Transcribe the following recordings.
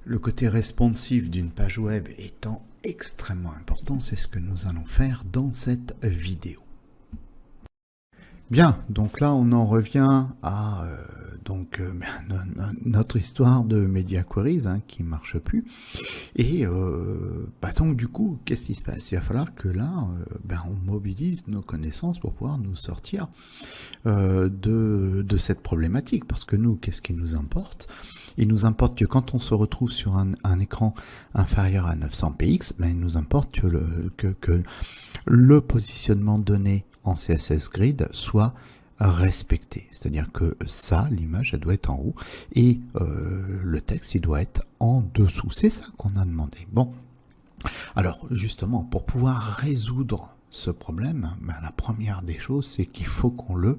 Le côté responsive d'une page web étant extrêmement important, c'est ce que nous allons faire dans cette vidéo. Bien, donc là on en revient à notre histoire de Media Queries qui marche plus. Et donc du coup, qu'est-ce qui se passe? Il va falloir que là, on mobilise nos connaissances pour pouvoir nous sortir de cette problématique. Parce que nous, qu'est-ce qui nous importe? Il nous importe que quand on se retrouve sur un écran inférieur à 900 px, il nous importe que le positionnement donné en CSS Grid soit respecté. C'est-à-dire que ça, l'image, elle doit être en haut et le texte, il doit être en dessous. C'est ça qu'on a demandé. Bon, alors justement, pour pouvoir résoudre ce problème, la première des choses, c'est qu'il faut qu'on le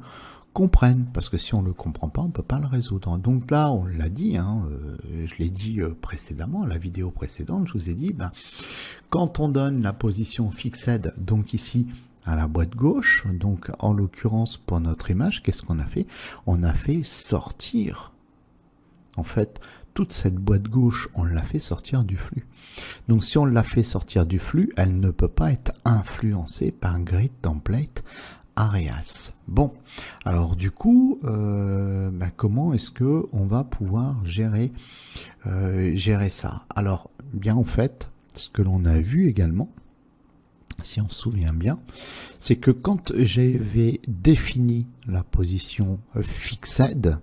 comprenne, parce que si on ne le comprend pas, on ne peut pas le résoudre. Donc là, on l'a dit, je l'ai dit précédemment, la vidéo précédente, je vous ai dit, quand on donne la position fixed, donc ici, à la boîte gauche, donc en l'occurrence pour notre image, qu'est-ce qu'on a fait? On a fait sortir, en fait, toute cette boîte gauche, on l'a fait sortir du flux. Donc si on l'a fait sortir du flux, elle ne peut pas être influencée par Grid Template Areas. Bon, alors du coup, comment est-ce que on va pouvoir gérer ça? Alors, bien en fait, ce que l'on a vu également, si on se souvient bien, c'est que quand j'avais défini la position fixed,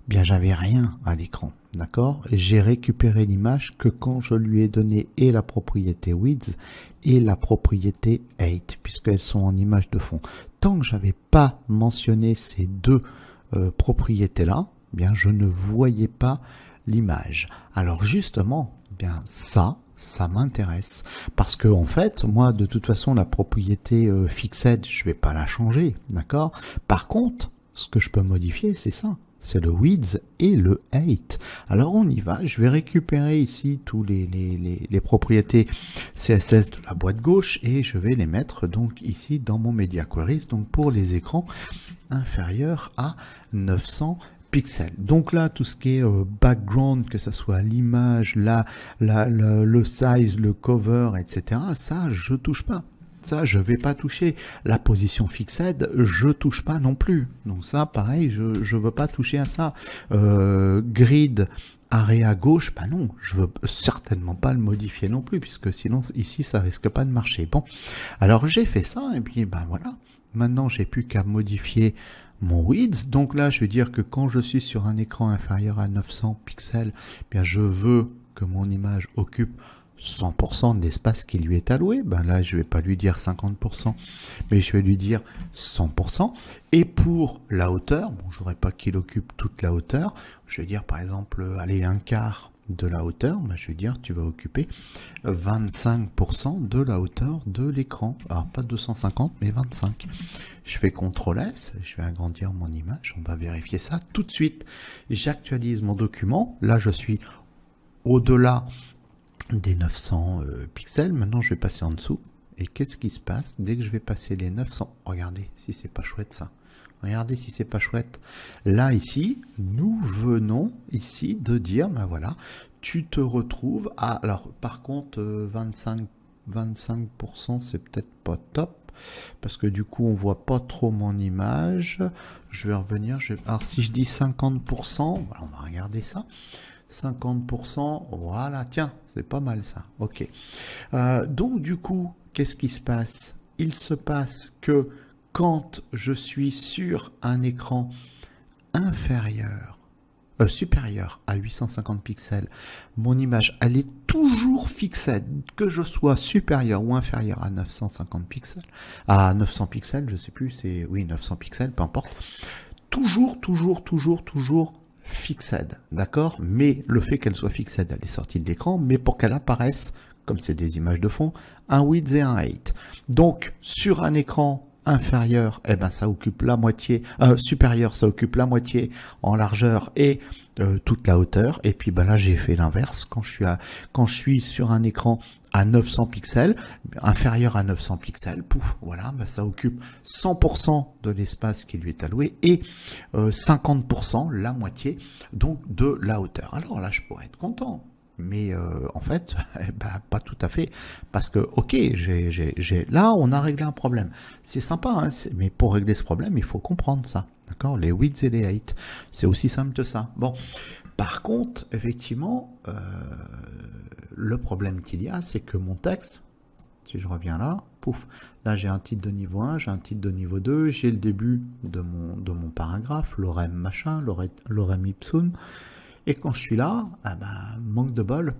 j'avais rien à l'écran, d'accord? J'ai récupéré l'image que quand je lui ai donné et la propriété width et la propriété height, puisqu'elles sont en image de fond. Tant que j'avais pas mentionné ces deux propriétés-là, je ne voyais pas l'image. Alors justement, ça m'intéresse parce que en fait, moi de toute façon la propriété fixed, je vais pas la changer, d'accord? Par contre, ce que je peux modifier, c'est ça. C'est le width et le height. Alors on y va, je vais récupérer ici tous les propriétés CSS de la boîte gauche et je vais les mettre donc ici dans mon Media Queries, donc pour les écrans inférieurs à 900 pixels. Donc là, tout ce qui est background, que ce soit l'image, le size, le cover, etc., ça, je touche pas. Ça, je vais pas toucher. La position fixed, je touche pas non plus. Donc ça, pareil, je veux pas toucher à ça. Grid, area gauche, non, je veux certainement pas le modifier non plus, puisque sinon, ici, ça risque pas de marcher. Bon, alors j'ai fait ça, et puis, voilà. Maintenant, j'ai plus qu'à modifier mon width. Donc là, je vais dire que quand je suis sur un écran inférieur à 900 pixels, je veux que mon image occupe 100% de l'espace qui lui est alloué. Là, je vais pas lui dire 50%, mais je vais lui dire 100%. Et pour la hauteur, je voudrais pas qu'il occupe toute la hauteur. Je vais dire par exemple, allez, un quart de la hauteur. Je vais dire, tu vas occuper 25% de la hauteur de l'écran. Alors, pas 250, mais 25. Je fais CTRL S, je vais agrandir mon image. On va vérifier ça tout de suite. J'actualise mon document. Là, je suis au-delà des 900 pixels. Maintenant, je vais passer en dessous. Et qu'est-ce qui se passe dès que je vais passer les 900? Regardez si c'est pas chouette ça. Regardez si c'est pas chouette. Là, ici, nous venons ici de dire, voilà, tu te retrouves à... Alors, par contre, 25%, c'est peut-être pas top. Parce que du coup, on voit pas trop mon image. Je vais revenir. Alors, si je dis 50%, voilà, on va regarder ça. 50%, voilà, tiens, c'est pas mal ça, ok. Donc du coup, qu'est-ce qui se passe? Il se passe que quand je suis sur un écran supérieur à 850 pixels, mon image, elle est toujours fixée, que je sois supérieur ou inférieur à 950 pixels, à 900 pixels, je sais plus, c'est, oui, 900 pixels, peu importe, toujours fixed, d'accord? Mais le fait qu'elle soit fixed, elle est sortie de l'écran, mais pour qu'elle apparaisse, comme c'est des images de fond, un width et un height. Donc, sur un écran inférieur, ça occupe la moitié, supérieur, ça occupe la moitié en largeur et toute la hauteur. Et puis là, j'ai fait l'inverse. Quand je suis sur un écran à 900 pixels, inférieur à 900 pixels, pouf, voilà, ça occupe 100% de l'espace qui lui est alloué et 50%, la moitié, donc de la hauteur. Alors là, je pourrais être content. Mais en fait, pas tout à fait. Parce que, ok, là, on a réglé un problème. C'est sympa, hein, mais pour régler ce problème, il faut comprendre ça. D'accord? Les widths et les heights. C'est aussi simple que ça. Bon. Par contre, effectivement, le problème qu'il y a, c'est que mon texte, si je reviens là, pouf, là j'ai un titre de niveau 1, j'ai un titre de niveau 2, j'ai le début de mon paragraphe, lorem machin, lorem ipsum, et quand je suis là, manque de bol,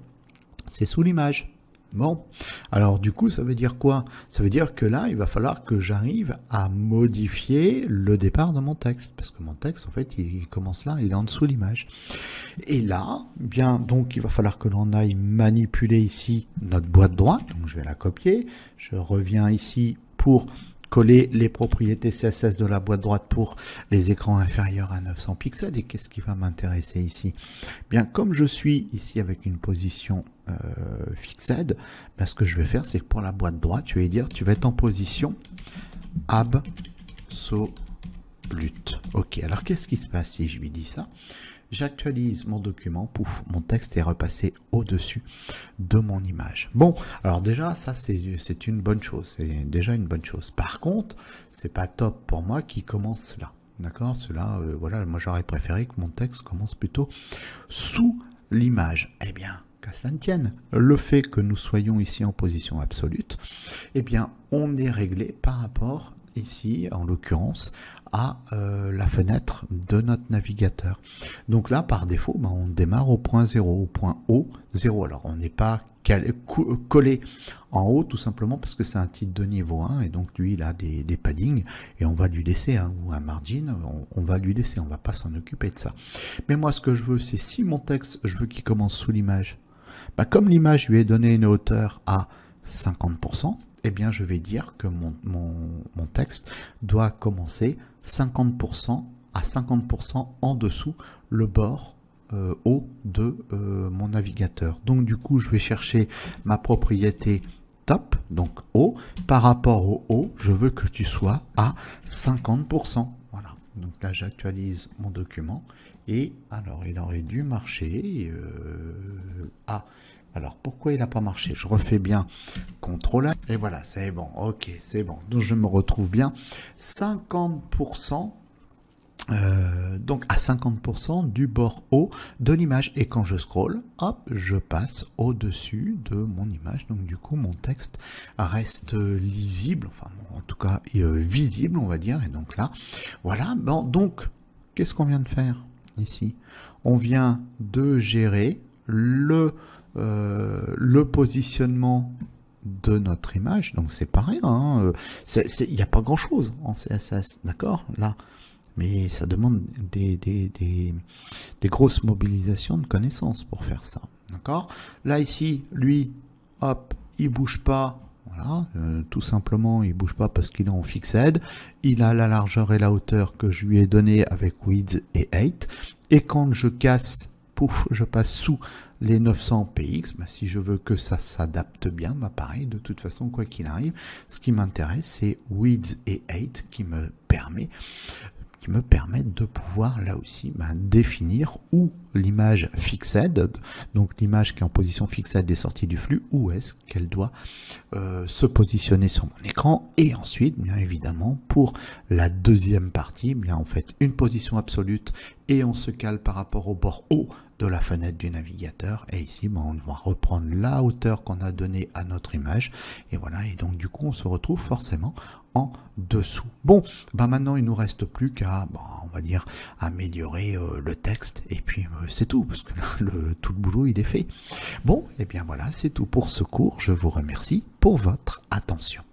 c'est sous l'image. Bon, alors du coup, ça veut dire quoi? Ça veut dire que là, il va falloir que j'arrive à modifier le départ de mon texte, parce que mon texte, en fait, il commence là, il est en dessous de l'image. Et là, bien, donc, il va falloir que l'on aille manipuler ici notre boîte droite, donc je vais la copier, je reviens ici pour coller les propriétés CSS de la boîte droite pour les écrans inférieurs à 900 pixels. Et qu'est-ce qui va m'intéresser ici? Bien, comme je suis ici avec une position fixed, ce que je vais faire, c'est que pour la boîte droite, je vais dire, tu vas être en position absolute. Ok, alors qu'est-ce qui se passe si je lui dis ça? J'actualise mon document, pouf, mon texte est repassé au-dessus de mon image. Bon, alors déjà, ça c'est une bonne chose, c'est déjà une bonne chose. Par contre, c'est pas top pour moi qui commence là. D'accord? Cela, voilà, moi j'aurais préféré que mon texte commence plutôt sous l'image. Eh bien, qu'à cela ne tienne, le fait que nous soyons ici en position absolue, eh bien, on est réglé par rapport ici, en l'occurrence, à la fenêtre de notre navigateur. Donc là, par défaut, on démarre au point 0, au point haut 0. Alors, on n'est pas collé en haut, tout simplement parce que c'est un titre de niveau 1, et donc lui, il a des paddings, et on va lui laisser, ou un margin, on va lui laisser, on va pas s'en occuper de ça. Mais moi, ce que je veux, c'est si mon texte, je veux qu'il commence sous l'image, comme l'image lui est donné une hauteur à 50%, eh bien, je vais dire que mon texte doit commencer 50% à 50% en dessous le bord haut de mon navigateur. Donc, du coup, je vais chercher ma propriété top, donc haut. Par rapport au haut, je veux que tu sois à 50%. Voilà. Donc là, j'actualise mon document. Et alors, il aurait dû marcher. Alors, pourquoi il n'a pas marché? Je refais bien CTRL A. Et voilà, c'est bon. Ok, c'est bon. Donc, je me retrouve bien. 50%, donc à 50% du bord haut de l'image. Et quand je scrolle, hop, je passe au-dessus de mon image. Donc, du coup, mon texte reste lisible. Enfin, en tout cas, visible, on va dire. Et donc là, voilà. Bon, donc, qu'est-ce qu'on vient de faire ici? On vient de gérer le positionnement de notre image, donc c'est pas rien, hein. Il n'y a pas grand chose en CSS, d'accord, là, mais ça demande des grosses mobilisations de connaissances pour faire ça, d'accord. Là ici, lui, hop, il bouge pas, voilà, tout simplement il bouge pas parce qu'il est en fixed, il a la largeur et la hauteur que je lui ai donné avec width et height, et quand je casse, pouf, je passe sous les 900 px, si je veux que ça s'adapte bien, pareil, de toute façon, quoi qu'il arrive, ce qui m'intéresse, c'est width et height qui me permettent de pouvoir, là aussi, définir où l'image fixed, donc l'image qui est en position fixed est sortie du flux, où est-ce qu'elle doit se positionner sur mon écran. Et ensuite, bien évidemment, pour la deuxième partie, bien on fait une position absolue et on se cale par rapport au bord haut de la fenêtre du navigateur. Et ici, on va reprendre la hauteur qu'on a donnée à notre image. Et voilà, et donc du coup, on se retrouve forcément en dessous. Bon, maintenant, il nous reste plus qu'à, on va dire, améliorer le texte. Et puis, c'est tout, parce que là, tout le boulot, il est fait. Bon, et bien voilà, c'est tout pour ce cours. Je vous remercie pour votre attention.